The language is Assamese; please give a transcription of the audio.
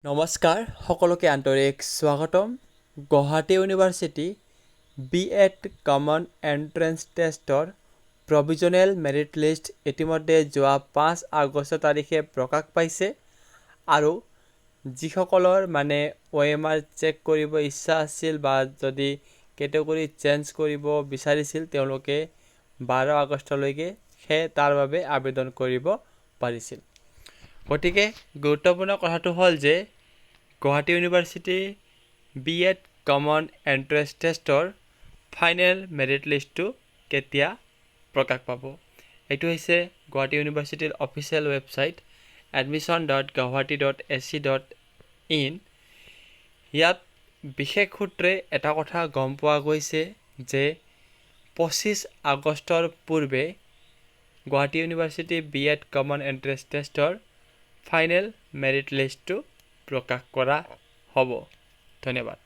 নমস্কাৰ সকলোকে আন্তৰিক স্বাগতম Guwahati university B.Ed common entrance টেষ্টৰ প্ৰভিজনেল মেৰিট লিষ্ট ইতিমধ্যে যোৱা 5 আগষ্ট তাৰিখে প্ৰকাশ পাইছে আৰু যিসকলৰ OMR চেক কৰিব ইচ্ছা আছিল বা যদি কেটেগৰী চেঞ্জ কৰিব বিচাৰিছিল তেওঁলোকে 12 আগষ্টলৈকে তাৰ বাবে আবেদন কৰিব পাৰিছিল। গতিকে গুৰুত্বপূৰ্ণ কথাটো হ'ল যে Guwahati university B.Ed common entrance টেষ্টৰ ফাইনেল মেৰিট লিষ্টটো কেতিয়া প্ৰকাশ পাব। এইটো হৈছে গুৱাহাটী ইউনিভাৰ্চিটিৰ অফিচিয়েল ৱেবছাইট admission.guwahati.ac.in। ইয়াত বিশেষ সূত্ৰে এটা কথা গম পোৱা গৈছে যে 25 আগষ্টৰ পূৰ্বে Guwahati university B.Ed common entrance টেষ্টৰ ফাইনেল মেৰিট লিষ্টটো প্ৰকাশ কৰা হ'ব। ধন্যবাদ।